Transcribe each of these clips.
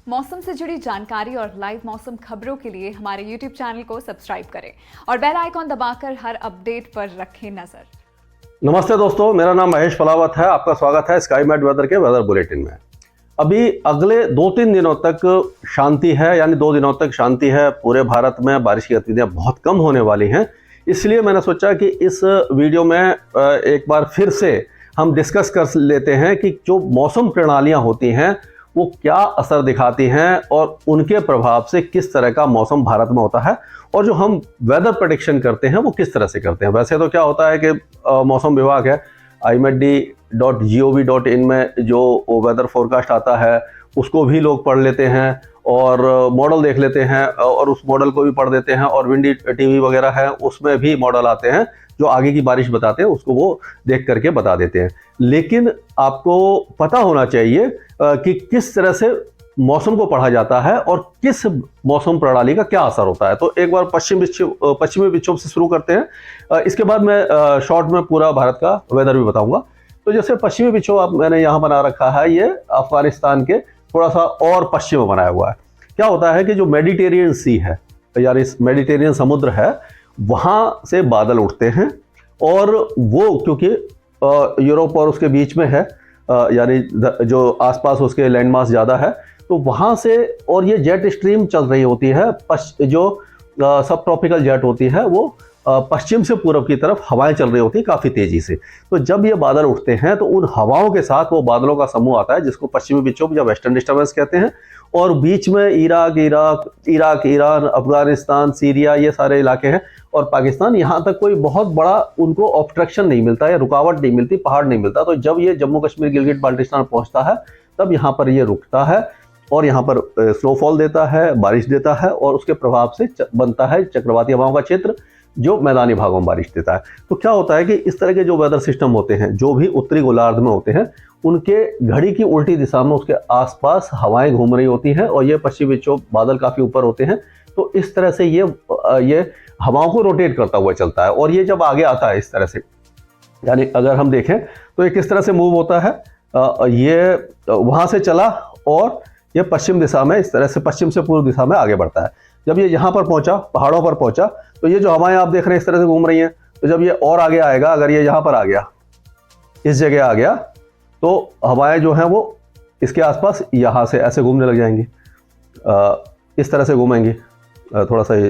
मौसम से जुड़ी जानकारी और लाइव मौसम खबरों के लिए हमारे YouTube चैनल को सब्सक्राइब करें और बेल आइकॉन दबाकर हर अपडेट पर रखें नजर। नमस्ते दोस्तों, मेरा नाम महेश पलावत है। आपका स्वागत है स्काई मैट वेदर के वेदर बुलेटिन में। अभी अगले 2-3 दिनों तक शांति है, यानी 2 दिनों तक शांति है। पूरे भारत में बारिश की गतिविधियां बहुत कम होने वाली हैं। इसलिए मैंने सोचा कि इस वीडियो में एक बार फिर से हम डिस्कस कर लेते हैं कि जो मौसम प्रणालियां होती हैं वो क्या असर दिखाती हैं और उनके प्रभाव से किस तरह का मौसम भारत में होता है, और जो हम वेदर प्रेडिक्शन करते हैं वो किस तरह से करते हैं। वैसे तो क्या होता है कि मौसम विभाग है, imet.gov.in में जो वेदर फोरकास्ट आता है उसको भी लोग पढ़ लेते हैं और मॉडल देख लेते हैं और उस मॉडल को भी पढ़ देते हैं, और विंडी टीवी वगैरह है उसमें भी मॉडल आते हैं जो आगे की बारिश बताते हैं, उसको वो देख करके बता देते हैं। लेकिन आपको पता होना चाहिए कि किस तरह से मौसम को पढ़ा जाता है और किस मौसम प्रणाली का क्या असर होता है। तो एक बार पश्चिमी विक्षोभ से शुरू करते हैं, इसके बाद मैं शॉर्ट में पूरा भारत का वेदर भी बताऊंगा। तो जैसे पश्चिमी विक्षोभ मैंने यहाँ बना रखा है, ये अफगानिस्तान के थोड़ा सा और पश्चिम में बनाया हुआ है। क्या होता है कि जो मेडिटेरियन सी है, यानी मेडिटेरियन समुद्र है, वहां से बादल उठते हैं और वो क्योंकि यूरोप और उसके बीच में है, यानी जो आसपास उसके लैंडमास ज़्यादा है, तो वहाँ से, और ये जेट स्ट्रीम चल रही होती है, जो सब ट्रॉपिकल जेट होती है वो पश्चिम से पूर्व की तरफ हवाएं चल रही होती है काफ़ी तेज़ी से। तो जब ये बादल उठते हैं तो उन हवाओं के साथ वो बादलों का समूह आता है जिसको पश्चिमी विक्षोभ या वेस्टर्न डिस्टर्बेंस कहते हैं, और बीच में इराक, ईरान, अफगानिस्तान, सीरिया, ये सारे इलाके हैं, और पाकिस्तान, यहाँ तक कोई बहुत बड़ा उनको ऑब्स्ट्रक्शन नहीं मिलता या रुकावट नहीं मिलती, पहाड़ नहीं मिलता। तो जब ये जम्मू कश्मीर, गिलगिट बाल्टिस्तान पहुँचता है तब यहाँ पर ये रुकता है और यहाँ पर स्नोफॉल देता है, बारिश देता है, और उसके प्रभाव से बनता है चक्रवाती हवाओं का क्षेत्र जो मैदानी भागों में बारिश देता है। तो क्या होता है कि इस तरह के जो वेदर सिस्टम होते हैं, जो भी उत्तरी गोलार्ध में होते हैं, उनके घड़ी की उल्टी दिशा में उसके आसपास हवाएं घूम रही होती हैं और ये पश्चिमी विक्षोभ बादल काफ़ी ऊपर होते हैं। तो इस तरह से ये हवाओं को रोटेट करता हुआ चलता है, और ये जब आगे आता है इस तरह से, यानी अगर हम देखें तो ये किस तरह से मूव होता है, ये वहाँ से चला और ये पश्चिम दिशा में, इस तरह से पश्चिम से पूर्व दिशा में आगे बढ़ता है। जब ये यहाँ पर पहुँचा, पहाड़ों पर पहुँचा, तो ये जो हवाएं आप देख रहे हैं इस तरह से घूम रही हैं। तो जब ये और आगे आएगा, अगर ये यहाँ पर आ गया, इस जगह आ गया, तो हवाएं जो हैं वो इसके आसपास यहाँ से ऐसे घूमने लग जाएंगी, इस तरह से घूमेंगी थोड़ा सा ये।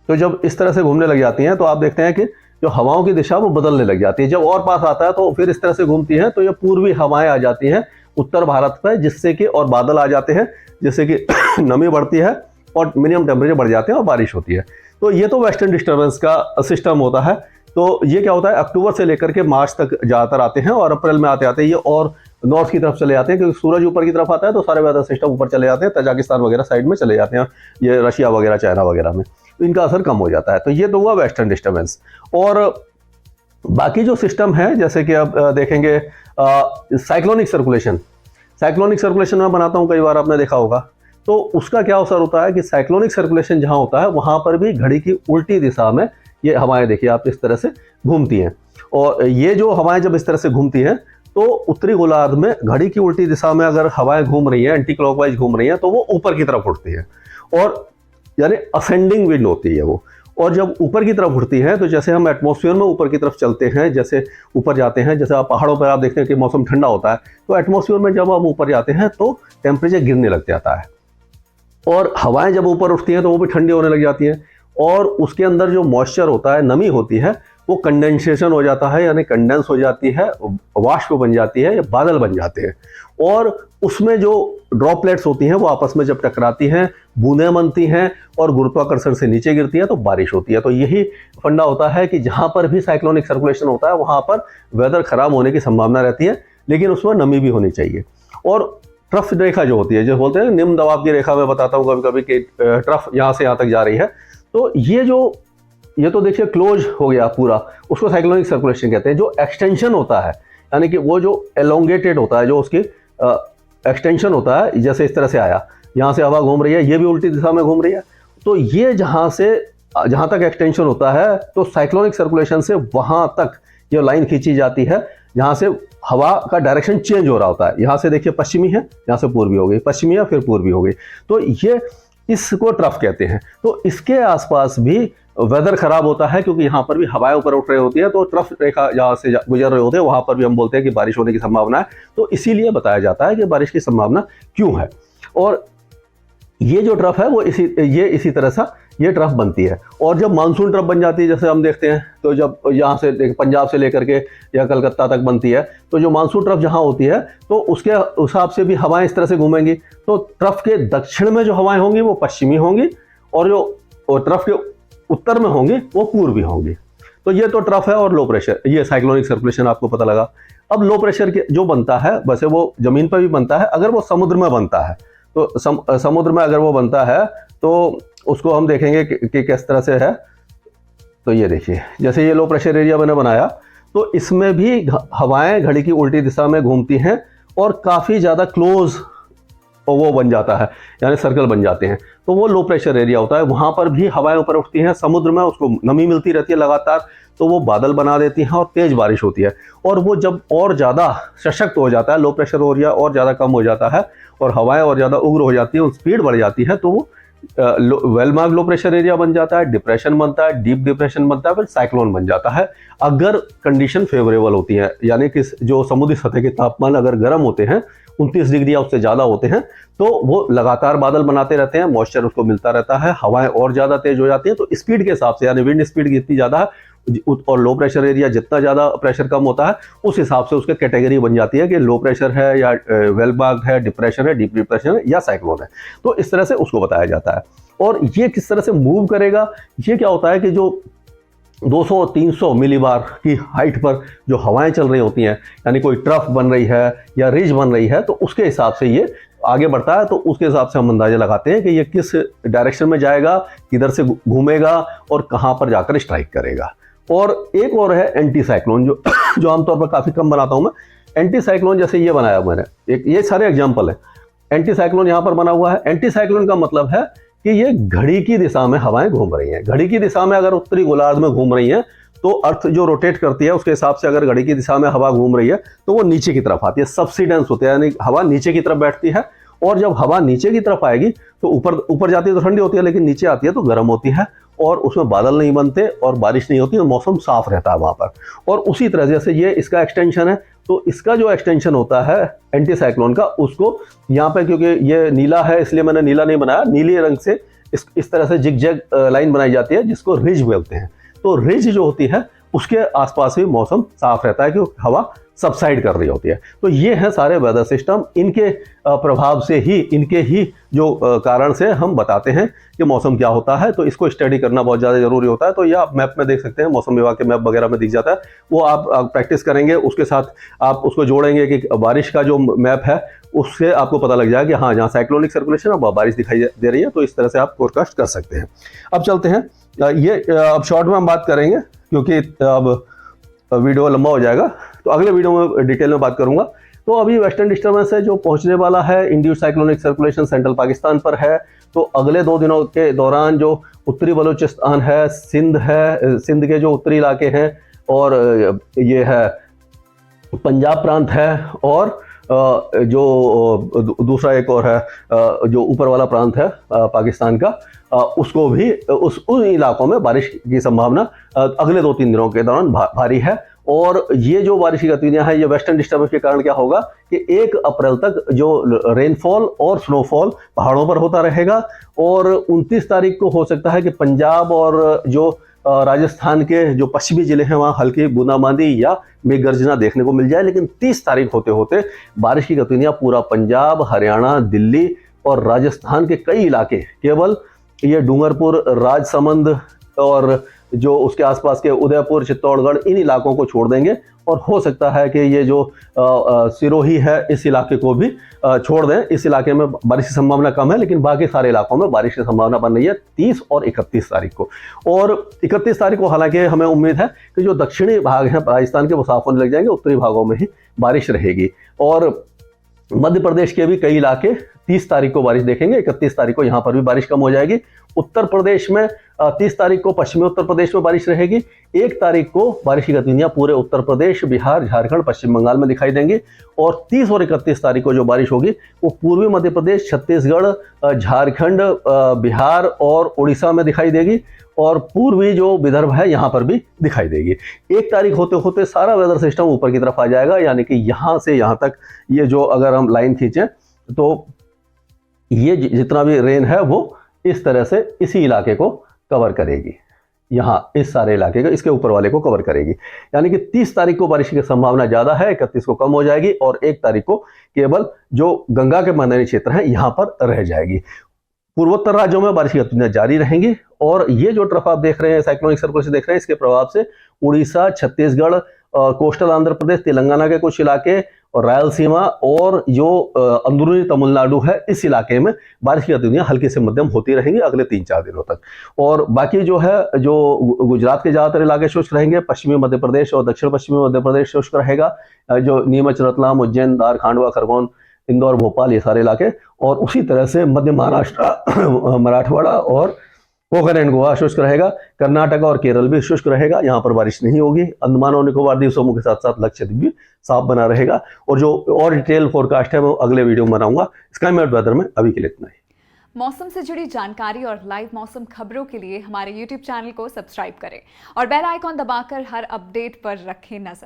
तो जब इस तरह से घूमने लग जाती हैं तो आप देखते हैं कि जो हवाओं की दिशा वो बदलने लग जाती है। जब और पास आता है तो फिर इस तरह से घूमती हैं, तो ये पूर्वी हवाएं आ जाती हैं उत्तर भारत पर, जिससे कि और बादल आ जाते हैं, जिससे कि नमी बढ़ती है और मिनिमम टेम्परेचर बढ़ जाते हैं और बारिश होती है। तो ये तो वेस्टर्न डिस्टर्बेंस का सिस्टम होता है। तो ये क्या होता है, अक्टूबर से लेकर के मार्च तक ज़्यादातर आते हैं और अप्रैल में आते आते ये और नॉर्थ की तरफ चले जाते हैं, क्योंकि सूरज ऊपर की तरफ आता है तो सारे वेदर सिस्टम ऊपर चले जाते हैं, तजाकिस्तान वगैरह साइड में चले जाते हैं, ये रशिया वगैरह, चाइना वगैरह में, तो इनका असर कम हो जाता है। तो ये तो हुआ वेस्टर्न डिस्टर्बेंस। और बाकी जो सिस्टम है, जैसे कि अब देखेंगे साइक्लोनिक सर्कुलेशन मैं बनाता हूँ, कई बार आपने देखा होगा। तो उसका क्या असर होता है कि साइक्लोनिक सर्कुलेशन जहाँ होता है वहाँ पर भी घड़ी की उल्टी दिशा में ये हवाएं, देखिए आप, इस तरह से घूमती हैं। और ये जो हवाएं जब इस तरह से घूमती हैं तो उत्तरी गोलार्ध में घड़ी की उल्टी दिशा में अगर हवाएं घूम रही हैं, एंटी क्लॉकवाइज घूम रही हैं, तो वो ऊपर की तरफ उठती हैं, और यानी असेंडिंग विंड होती है वो। और जब ऊपर की तरफ उठती है तो जैसे हम एटमॉस्फेयर में ऊपर की तरफ चलते हैं, जैसे ऊपर जाते हैं, जैसे आप पहाड़ों पर आप देखते हैं कि मौसम ठंडा होता है, तो एटमॉस्फेयर में जब हम ऊपर जाते हैं तो टेम्परेचर गिरने लग जाता है, और हवाएं जब ऊपर उठती हैं तो वो भी ठंडी होने लग जाती हैं, और उसके अंदर जो मॉइस्चर होता है, नमी होती है, वो कंडेंसेशन हो जाता है, यानी कंडेंस हो जाती है, वाष्प बन जाती है या बादल बन जाते हैं, और उसमें जो ड्रॉपलेट्स होती हैं वो आपस में जब टकराती हैं, बूंदें बनती हैं और गुरुत्वाकर्षण से नीचे गिरती हैं तो बारिश होती है। तो यही फंडा होता है कि जहाँ पर भी साइक्लोनिक सर्कुलेशन होता है वहाँ पर वेदर खराब होने की संभावना रहती है, लेकिन उसमें नमी भी होनी चाहिए। और ट्रफ रेखा जो होती है, जो बोलते हैं निम्न दबाव की रेखा, मैं बताता हूँ कभी कभी कि ट्रफ यहाँ से यहाँ तक जा रही है, तो ये तो देखिए क्लोज हो गया पूरा, उसको साइक्लोनिक सर्कुलेशन कहते हैं। जो एक्सटेंशन होता है, यानी कि वो जो एलोंगेटेड होता है, जो उसकी एक्सटेंशन होता है, जैसे इस तरह से आया, यहाँ से हवा घूम रही है, ये भी उल्टी दिशा में घूम रही है, तो ये जहाँ तक एक्सटेंशन होता है तो साइक्लोनिक सर्कुलेशन से वहाँ तक ये लाइन खींची जाती है, जहाँ से हवा का डायरेक्शन चेंज हो रहा होता है। यहाँ से देखिए पश्चिमी है, यहाँ से पूर्वी हो गई, पश्चिमी है फिर पूर्वी हो गई, तो ये इसको ट्रफ कहते हैं। तो इसके आसपास भी वेदर खराब होता है क्योंकि यहाँ पर भी हवाएं ऊपर उठ रही होती है, तो ट्रफ रेखा जहाँ से गुजर रहे होते हैं वहाँ पर भी हम बोलते हैं कि बारिश होने की संभावना है। तो इसीलिए बताया जाता है कि बारिश की संभावना क्यों है। और ये जो ट्रफ है वो इसी तरह सा ये ट्रफ बनती है। और जब मानसून ट्रफ बन जाती है, जैसे हम देखते हैं, तो जब यहाँ से पंजाब से लेकर के या कलकत्ता तक बनती है, तो जो मानसून ट्रफ जहाँ होती है तो उसके हिसाब से भी हवाएं इस तरह से घूमेंगी। तो ट्रफ के दक्षिण में जो हवाएं होंगी वो पश्चिमी होंगी, और जो ट्रफ के उत्तर में होंगी वो पूर्वी होंगी। तो ये तो ट्रफ है। और लो प्रेशर, ये साइक्लोनिक सर्कुलेशन आपको पता लगा। अब लो प्रेशर जो बनता है, वैसे वो जमीन पर भी बनता है, अगर वो समुद्र में बनता है तो समुद्र में अगर वो बनता है तो उसको हम देखेंगे कि किस तरह से है। तो ये देखिए, जैसे ये लो प्रेशर एरिया मैंने बनाया, तो इसमें भी हवाएं घड़ी की उल्टी दिशा में घूमती हैं और काफ़ी ज़्यादा क्लोज वो बन जाता है, यानी सर्कल बन जाते हैं। तो वो लो प्रेशर एरिया होता है, वहाँ पर भी हवाएं ऊपर उठती हैं। समुद्र में उसको नमी मिलती रहती है लगातार, तो वो बादल बना देती हैं और तेज़ बारिश होती है। और वो जब और ज़्यादा सशक्त हो जाता है, लो प्रेशर एरिया और ज़्यादा कम हो जाता है और हवाएं और ज़्यादा उग्र हो जाती हैं, स्पीड बढ़ जाती है, तो वो well mark low pressure area बन जाता है, डिप्रेशन बनता है, डीप डिप्रेशन बनता है, फिर साइक्लोन बन जाता है। अगर कंडीशन फेवरेबल होती है, यानी कि जो समुद्री सतह के तापमान अगर गर्म होते हैं, 29 डिग्री या उससे ज़्यादा होते हैं, तो वो लगातार बादल बनाते रहते हैं, मॉइस्चर उसको मिलता रहता है, हवाएं और ज़्यादा तेज हो जाती हैं। तो स्पीड के हिसाब से, यानी विंड स्पीड जितनी ज़्यादा है और लो प्रेशर एरिया जितना ज़्यादा प्रेशर कम होता है, उस हिसाब से उसके कैटेगरी बन जाती है कि लो प्रेशर है या वेल मार्क्ड है, डिप्रेशन है, डीप डिप्रेशन है या साइक्लोन है। तो इस तरह से उसको बताया जाता है। और ये किस तरह से मूव करेगा, ये क्या होता है कि जो 200-300 मिलीबार की हाइट पर जो हवाएं चल रही होती हैं, यानी कोई ट्रफ बन रही है या रिज बन रही है, तो उसके हिसाब से ये आगे बढ़ता है। तो उसके हिसाब से हम अंदाजा लगाते हैं कि ये किस डायरेक्शन में जाएगा, किधर से घूमेगा और कहाँ पर जाकर स्ट्राइक करेगा। और एक और है एंटी साइक्लोन, जो आमतौर पर काफ़ी कम बनाता हूँ मैं। एंटी साइक्लोन जैसे ये बनाया मैंने, ये सारे एग्जाम्पल है। एंटी साइक्लोन यहाँ पर बना हुआ है। एंटी साइक्लोन का मतलब है कि ये घड़ी की दिशा में हवाएं घूम रही हैं। घड़ी की दिशा में अगर उत्तरी गोलार्ध में घूम रही हैं, तो अर्थ जो रोटेट करती है उसके हिसाब से अगर घड़ी की दिशा में हवा घूम रही है तो वो नीचे की तरफ आती है, सबसिडेंस होते हैं, यानी हवा नीचे की तरफ बैठती है। और जब हवा नीचे की तरफ आएगी तो ऊपर जाती है तो ठंडी होती है, लेकिन नीचे आती है तो गर्म होती है, और उसमें बादल नहीं बनते और बारिश नहीं होती, तो मौसम साफ रहता है वहाँ पर। और उसी तरह जैसे ये इसका एक्सटेंशन है, तो इसका जो एक्सटेंशन होता है एंटी साइक्लोन का, उसको यहाँ पे, क्योंकि ये नीला है इसलिए मैंने नीला नहीं बनाया, नीले रंग से इस तरह से जिगजैग लाइन बनाई जाती है, जिसको रिज बोलते हैं। तो रिज जो होती है उसके आसपास भी मौसम साफ रहता है क्योंकि हवा सबसाइड कर रही होती है। तो ये है सारे वेदर सिस्टम, इनके प्रभाव से ही, इनके ही जो कारण से हम बताते हैं कि मौसम क्या होता है। तो इसको स्टडी करना बहुत ज़्यादा जरूरी होता है। तो ये आप मैप में देख सकते हैं, मौसम विभाग के मैप वगैरह में दिख जाता है। वो आप प्रैक्टिस करेंगे, उसके साथ आप उसको जोड़ेंगे कि बारिश का जो मैप है उससे आपको पता लग जाएगा कि हाँ, जहाँ साइक्लोनिक सर्कुलेशन अब बारिश दिखाई दे रही है, तो इस तरह से आप फोरकास्ट कर सकते हैं। अब चलते हैं, ये अब शॉर्ट में हम बात करेंगे क्योंकि अब वीडियो लंबा हो जाएगा, तो अगले वीडियो में डिटेल में बात करूंगा। तो अभी वेस्टर्न डिस्टर्बेंस है जो पहुंचने वाला है, induced cyclonic circulation central Pakistan पर है। तो अगले 2 दिनों के दौरान जो उत्तरी बलूचिस्तान है, सिंध के जो उत्तरी इलाके हैं, और ये है पंजाब प्रांत है, और जो दूसरा एक और है जो ऊपर वाला प्रांत है पाकिस्तान का, उसको भी उन इलाकों में बारिश की संभावना अगले 2-3 दिनों के दौरान भारी है। और ये जो बारिश की गतिविधियां हैं, ये वेस्टर्न डिस्टर्बेंस के कारण क्या होगा कि 1 अप्रैल तक जो रेनफॉल और स्नोफॉल पहाड़ों पर होता रहेगा, और 29 तारीख को हो सकता है कि पंजाब और जो राजस्थान के जो पश्चिमी जिले हैं वहाँ हल्की बूंदाबांदी या मेघगर्जना देखने को मिल जाए। लेकिन 30 तारीख होते होते बारिश की गतिविधियां पूरा पंजाब, हरियाणा, दिल्ली और राजस्थान के कई इलाके, केवल ये डूंगरपुर, राजसमंद और जो उसके आसपास के उदयपुर, चित्तौड़गढ़, इन इलाकों को छोड़ देंगे। और हो सकता है कि ये जो सिरोही है, इस इलाके को भी छोड़ दें। इस इलाके में बारिश की संभावना कम है, लेकिन बाकी सारे इलाकों में बारिश की संभावना बन रही है 30 और 31 तारीख को। और 31 तारीख को हालांकि हमें उम्मीद है कि जो दक्षिणी भाग है राजस्थान के वो साफ होने लग जाएंगे, उत्तरी भागों में ही बारिश रहेगी। और मध्य प्रदेश के भी कई इलाके 30 तारीख को बारिश देखेंगे, 31 तारीख को यहाँ पर भी बारिश कम हो जाएगी। उत्तर प्रदेश में 30 तारीख को पश्चिमी उत्तर प्रदेश में बारिश रहेगी। 1 तारीख को बारिश की गतिविधियां पूरे उत्तर प्रदेश, बिहार, झारखंड, पश्चिम बंगाल में दिखाई देंगी। और 30 और 31 तारीख को जो बारिश होगी वो पूर्वी मध्य प्रदेश, छत्तीसगढ़, झारखंड, बिहार और उड़ीसा में दिखाई देगी। और पूर्वी जो विदर्भ है यहाँ पर भी दिखाई देगी। 1 तारीख होते होते सारा वेदर सिस्टम ऊपर की तरफ आ जाएगा, यानी कि यहाँ से यहाँ तक ये जो अगर हम लाइन खींचें तो ये जितना भी रेन है वो इस तरह से इसी इलाके को कवर करेगी, यहाँ इस सारे इलाके को, इसके ऊपर वाले को कवर करेगी। यानी कि 30 तारीख को बारिश की संभावना ज्यादा है, 31 को कम हो जाएगी और 1 तारीख को केवल जो गंगा के मैदानी क्षेत्र है यहाँ पर रह जाएगी। पूर्वोत्तर राज्यों में बारिश की गतिविधियां जारी रहेंगी और ये जो ट्रफ आप देख रहे हैं, साइक्लोनिक सर्कुलेशन देख रहे हैं, इसके प्रभाव से उड़ीसा, छत्तीसगढ़, कोस्टल आंध्र प्रदेश, तेलंगाना के कुछ इलाके और रायलसीमा और जो अंदरूनी तमिलनाडु है, इस इलाके में बारिश की गतिविधियां हल्की से मध्यम होती रहेंगी अगले 3-4 दिनों तक। और बाकी जो है, जो गुजरात के ज्यादातर इलाके शुष्क रहेंगे, पश्चिमी मध्य प्रदेश और दक्षिण पश्चिमी मध्य प्रदेश शुष्क रहेगा, जो नीमच, रतलाम, उज्जैन, धार, खांडवा, खरगोन, इंदौर, भोपाल, ये सारे इलाके। और उसी तरह से मध्य महाराष्ट्र, मराठवाड़ा और कोकण एंड गोवा शुष्क रहेगा। कर्नाटक और केरल भी शुष्क रहेगा, यहाँ पर बारिश नहीं होगी। अंडमान और निकोबार द्वीप समूह के साथ साथ लक्षद्वीप भी साफ बना रहेगा। और जो और डिटेल फोरकास्ट है वो अगले वीडियो में बनाऊंगा। स्काई मैप वेदर में अभी के लिए इतना ही। मौसम से जुड़ी जानकारी और लाइव मौसम खबरों के लिए हमारे YouTube चैनल को सब्सक्राइब करें और बेल आइकॉन दबाकर हर अपडेट पर रखें नजर।